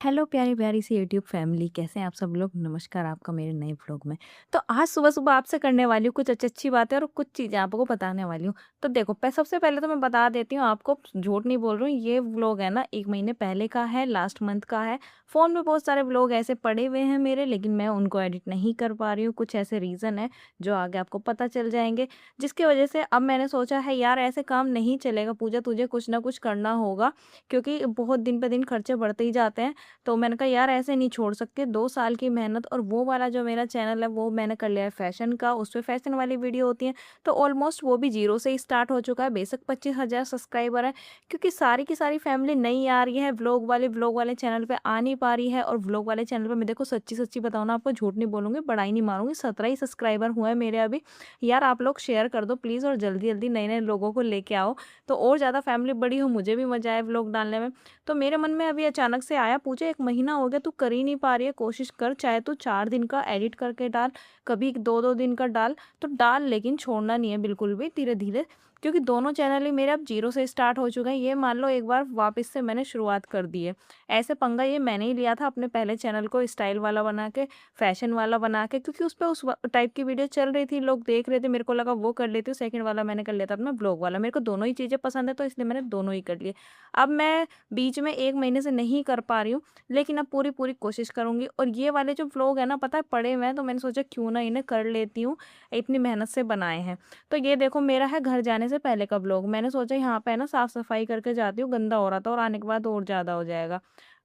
Hello प्यारी-प्यारी सी YouTube family कैसे हैं आप सब लोग? नमस्कार आपका मेरे नए व्लॉग में। तो आज सुबह-सुबह आपसे करने वाली हूँ कुछ अच्छी-अच्छी बातें और कुछ चीज़ें आपको बताने वाली हूँ। तो देखो सबसे पहले तो मैं बता देती हूँ आपको, झूठ नहीं बोल रही हूँ, ये व्लॉग है ना 1 महीने पहले का है, लास्ट मंथ का है। फ़ोन में बहुत सारे व्लॉग ऐसे पड़े हुए हैं मेरे, लेकिन मैं उनको एडिट नहीं कर पा रही हूँ। कुछ ऐसे रीज़न हैं जो आगे आपको पता चल जाएँगे, जिसकी वजह से अब मैंने सोचा है यार ऐसे काम नहीं चलेगा पूजा, तुझे कुछ ना कुछ करना होगा, क्योंकि बहुत दिन पे दिन खर्चे बढ़ते ही जाते हैं। तो मैंने कहा यार ऐसे नहीं छोड़ सकते, 2 साल की मेहनत और वो वाला जो मेरा चैनल है वो मैंने कर लिया है फैशन का, उसपे फैशन वाली वीडियो होती है, तो ऑलमोस्ट वो भी ज़ीरो से ही स्टार्ट हो चुका है। बेशक 25,000 सब्सक्राइबर है, क्योंकि सारी की सारी फैमिली नई आ रही है, व्लॉग वाले चैनल पे आ नहीं पा रही है। और व्लॉग वाले चैनल पे मैं देखो सच्ची-सच्ची बताऊँ ना आपको, झूठ नहीं बोलूँगी, बड़ाई नहीं मारूँगी, 17 ही सब्सक्राइबर हुए हैं मेरे अभी। यार आप लोग शेयर कर दो प्लीज़ और जल्दी-जल्दी नए-नए लोगों को लेके आओ, तो और ज़्यादा फैमिली बड़ी हो, मुझे भी मज़ा आए व्लॉग डालने में। तो मेरे मन में अभी अचानक से आया, पूछे 1 महीना हो गया तू कर ही नहीं पा रही है, कोशिश कर, चाहे तू 4 दिन का एडिट करके डाल, कभी 2-2 दिन का डाल, तो डाल, लेकिन छोड़ना नहीं है बिल्कुल भी, धीरे-धीरे, क्योंकि दोनों चैनल ही मेरे अब ज़ीरो से स्टार्ट हो चुके हैं। ये मान लो एक बार वापस से मैंने शुरुआत कर दी है। ऐसे पंगा ये मैंने ही लिया था अपने पहले चैनल को स्टाइल वाला बना के, फैशन वाला बना के, क्योंकि उसपे उस टाइप की वीडियो चल रही थी, लोग देख रहे थे, मेरे को लगा वो कर लेती हूँ। सेकंड वाला मैंने कर लिया था अपना ब्लॉग वाला, मेरे को दोनों ही चीज़ें पसंद है, तो इसलिए मैंने दोनों ही कर लिए। अब मैं बीच में 1 महीने से नहीं कर पा रही हूँ, लेकिन अब पूरी-पूरी कोशिश करूँगी। और ये वाले जो व्लॉग है ना, पता है पड़े हुए हैं, तो मैंने सोचा क्यों ना इन्हें कर लेती हूँ, इतनी मेहनत से बनाए हैं। तो ये देखो मेरा है घर जाने से पहले का व्लॉग, मैंने सोचा यहाँ पे है ना साफ-सफाई करके जाती हूँ, गंदा हो रहा था और आने के बाद और ज़्यादा हो जाएगा।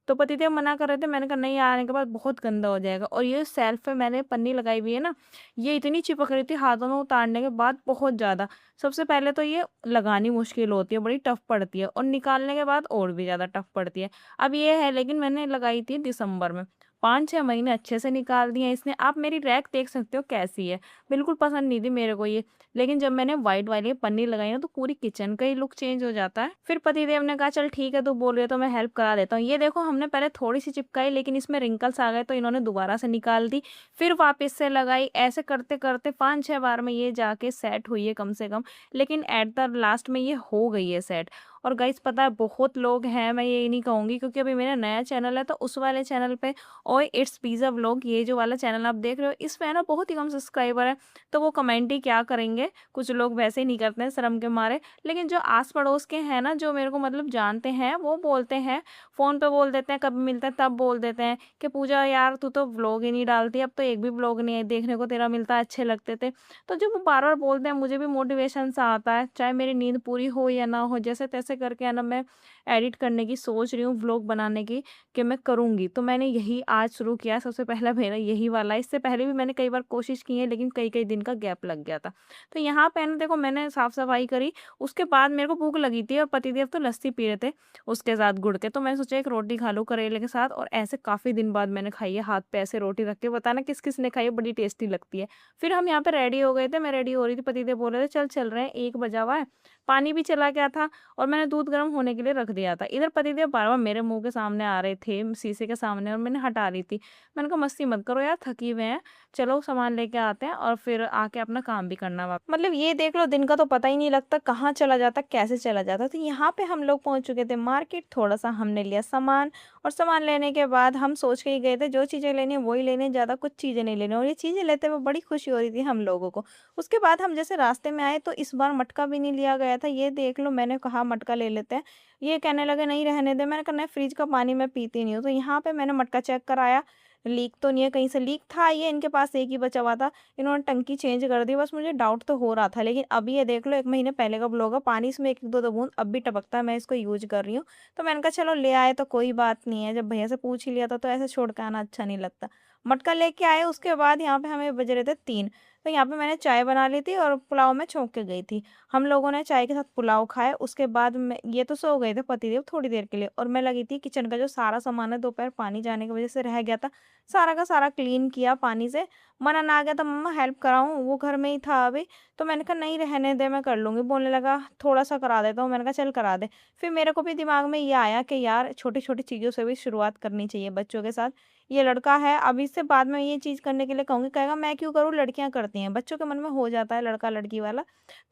तो पतिदेव मना कर रहे थे, मैंने कहा नहीं आने के बाद बहुत गंदा हो जाएगा। और ये शेल्फ पे मैंने पन्नी लगाई हुई है ना, ये इतनी चिपक रही थी हाथों में उतारने के बाद बहुत ज़्यादा। सबसे पहले तो ये लगानी मुश्किल होती है, बड़ी टफ पड़ती है, और निकालने के बाद और भी ज़्यादा टफ पड़ती है। अब ये है, लेकिन मैंने लगाई थी दिसंबर में, 5-6 महीने अच्छे से निकाल दिए हैं इसने। आप मेरी रैक देख सकते हो कैसी है, बिल्कुल पसंद नहीं थी मेरे को ये, लेकिन जब मैंने व्हाइट वाली पन्नी लगाई ना, तो पूरी किचन का ही लुक चेंज हो जाता है। फिर पतिदेव ने कहा चल ठीक है तू बोल रही है तो मैं हेल्प करा देता हूँ। ये देखो हमने पहले थोड़ी-सी चिपकाई, लेकिन इसमें रिंकल्स आ गए, तो इन्होंने दोबारा से निकाल दी, फिर वापस से लगाई। ऐसे करते-करते 5-6 बार में ये जाके सेट हुई है कम से कम, लेकिन एट द लास्ट में ये हो गई है सेट। और गाइस पता है बहुत लोग हैं, मैं ये नहीं कहूँगी, क्योंकि अभी मेरा नया चैनल है, तो उस वाले चैनल पे ओए इट्स पिज़्ज़ा व्लॉग, ये जो वाला चैनल आप देख रहे हो, इसमें है ना बहुत ही कम सब्सक्राइबर है, तो वो कमेंट ही क्या करेंगे, कुछ लोग वैसे ही नहीं करते हैं शर्म के मारे। लेकिन जो आस-पड़ोस के हैं ना, जो मेरे को मतलब जानते हैं, वो बोलते हैं, फ़ोन पे बोल देते हैं, कभी मिलते हैं तब बोल देते हैं कि पूजा यार तू तो व्लॉग ही नहीं डालती, अब तो एक भी व्लॉग नहीं है देखने को तेरा मिलता, अच्छे लगते थे। तो जब वो बार-बार बोलते हैं, मुझे भी मोटिवेशन सा आता है, चाहे मेरी नींद पूरी हो या ना हो, जैसे-तैसे करके है ना मैं एडिट करने की सोच रही हूँ, व्लॉग बनाने की, कि मैं करूँगी। तो मैंने यही आज शुरू किया है, सबसे पहला मेरा यही वाला है। इससे पहले भी मैंने कई बार कोशिश की है, लेकिन कई-कई दिन का गैप लग गया था। तो यहाँ पे ना देखो मैंने साफ-सफाई करी, उसके बाद मेरे को भूख लगी थी और पतिदेव तो लस्सी पी रहे थे उसके साथ गुड़ के, तो मैंने सोचा एक रोटी खा लूँ करेले के साथ, और ऐसे काफ़ी दिन बाद मैंने खाई है, हाथ पे ऐसे रोटी रख के, बताना किस-किस ने खाई है, बड़ी टेस्टी लगती है। फिर हम यहाँ पे रेडी हो गए थे, मैं रेडी हो रही थी, पतिदेव बोल रहे थे चल चल रहे हैं, 1 बजा हुआ है, पानी भी चला गया था और मैंने दूध गर्म होने के लिए रख दिया था। इधर पतिदेव बार-बार मेरे मुँह के सामने आ रहे थे, शीशे के सामने, और मैंने हटा रही थी। मैंने कहा मस्ती मत करो यार, थकी हुए हैं, चलो सामान लेके आते हैं और फिर आके अपना काम भी करना मतलब ये देख लो दिन का तो पता ही नहीं लगता कहाँ चला जाता, कैसे चला जाता। तो यहाँ पे हम लोग पहुँच चुके थे मार्केट, थोड़ा-सा हमने लिया सामान, और सामान लेने के बाद हम सोच के ही गए थे जो चीज़ें लेनी है वही लेनी है, ज़्यादा कुछ चीज़ें नहीं लेनी, और ये चीज़ें लेते हुए बड़ी खुशी हो रही थी हम लोगों को। उसके बाद हम जैसे रास्ते में आए, तो इस बार मटका भी नहीं लिया गया था, ये देख लो, मैंने कहा मटका ले लेते हैं। ये कहने लगे नहीं रहने दे, मैंने कहा नहीं, फ्रिज का पानी मैं पीती नहीं हूँ। तो यहाँ पे मैंने मटका चेक कराया, लीक तो नहीं है कहीं से, लीक था ये इनके पास एक ही बचा हुआ था, इन्होंने टंकी चेंज कर दी, बस मुझे डाउट तो हो रहा था। लेकिन अभी ये देख लो 1 महीने पहले का ब्लॉग है, पानी इसमें 1-1 2-2 बूंद अब भी टपकता है, मैं इसको यूज़ कर रही हूँ। तो मैंने कहा चलो ले आए तो कोई बात नहीं है, जब भैया से पूछ ही लिया था तो ऐसे छोड़ के आना अच्छा नहीं लगता। मटका लेके आए, उसके बाद यहाँ पे हमें बज रहे थे 3, तो यहाँ पे मैंने चाय बना ली थी और पुलाव में छौंक के गई थी। हम लोगों ने चाय के साथ पुलाव खाया, उसके बाद मैं ये तो सो गए थे पतिदेव थोड़ी देर के लिए, और मैं लगी थी किचन का जो सारा सामान है, दोपहर पानी जाने की वज़ह से रह गया था, सारा का सारा क्लीन किया पानी से। मनन आ गया था मम्मा हेल्प कराऊँ? वो घर में ही था अभी, तो मैंने कहा नहीं रहने दे मैं कर लूँगी। बोलने लगा थोड़ा-सा करा देता हूँ, मैंने कहा चल करा दे। फिर मेरे को भी दिमाग में ये आया कि यार छोटी-छोटी चीज़ों से भी शुरुआत करनी चाहिए बच्चों के साथ। ये लड़का है अभी इससे बाद में ये चीज़ करने के लिए कहूँगी, कहेगा मैं क्यों करूँ, लड़कियाँ करती हैं। बच्चों के मन में हो जाता है लड़का-लड़की वाला।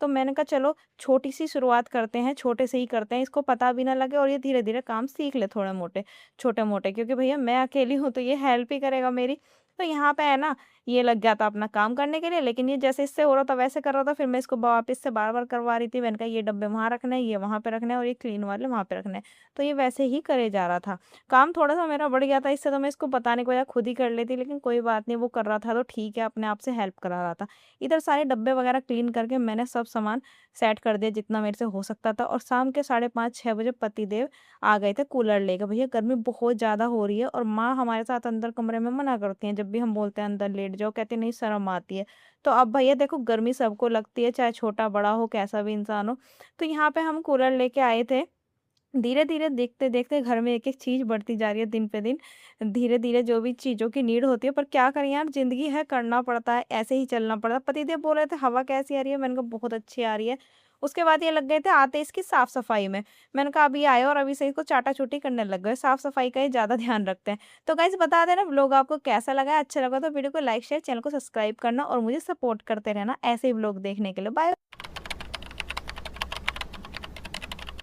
तो मैंने कहा चलो छोटी-सी शुरुआत करते हैं, छोटे से ही करते हैं, इसको पता भी ना लगे और ये धीरे-धीरे काम सीख ले थोड़े-मोटे छोटे-मोटे, क्योंकि भैया मैं अकेली हूँ तो ये हेल्प ही करेगा मेरी। तो यहाँ पे है ना, ये लग गया था अपना काम करने के लिए, लेकिन ये जैसे इससे हो रहा था वैसे कर रहा था, फिर मैं इसको वापस से बार-बार करवा रही थी। मैंने कहा ये डब्बे वहाँ रखने हैं, ये वहाँ पे रखने हैं और ये क्लीन वाले वहाँ पे रखने हैं। तो ये वैसे ही करे जा रहा था। काम थोड़ा-सा मेरा बढ़ गया था, इससे तो मैं इसको बताने को या खुद ही कर लेती, लेकिन कोई बात नहीं, वो कर रहा था तो ठीक है, अपने आप से हेल्प करा रहा था। इधर सारे डब्बे वगैरह क्लीन करके मैंने सब सामान सेट कर दिया जितना मेरे से हो सकता था, और शाम के 5:30-6 बजे पतिदेव आ गए थे कूलर लेके। भैया गर्मी बहुत ज़्यादा हो रही है और माँ हमारे साथ अंदर कमरे में मना करती हैं, जब भी हम बोलते हैं अंदर लेट जाओ, कहती हैं नहीं शर्म आती है। तो अब भैया देखो गर्मी सबको लगती है, चाहे छोटा-बड़ा हो, कैसा भी इंसान हो। तो यहाँ पे हम कूलर लेके आए थे। धीरे-धीरे, देखते-देखते घर में एक-एक चीज़ बढ़ती जा रही है दिन पे दिन। धीरे-धीरे जो भी चीज़ों की नीड होती है, पर क्या करें यार, ज़िंदगी है, करना पड़ता है, ऐसे ही चलना पड़ता है। पतिदेव बोल रहे थे हवा कैसी आ रही है? मैंने कहा बहुत अच्छी आ रही है। उसके बाद ये लग गए थे आते इसकी साफ-सफाई में। मैंने कहा अभी आए हो और अभी से इसको चाटा-चूटी करने लग गए। साफ-सफाई का ये ज़्यादा ध्यान रखते हैं। तो गाइज़ बता देना व्लॉग आपको कैसा लगा? अच्छा लगा तो वीडियो को लाइक, शेयर, चैनल को सब्सक्राइब करना और मुझे सपोर्ट करते रहना ऐसे ही व्लॉग देखने के लिए। बाय।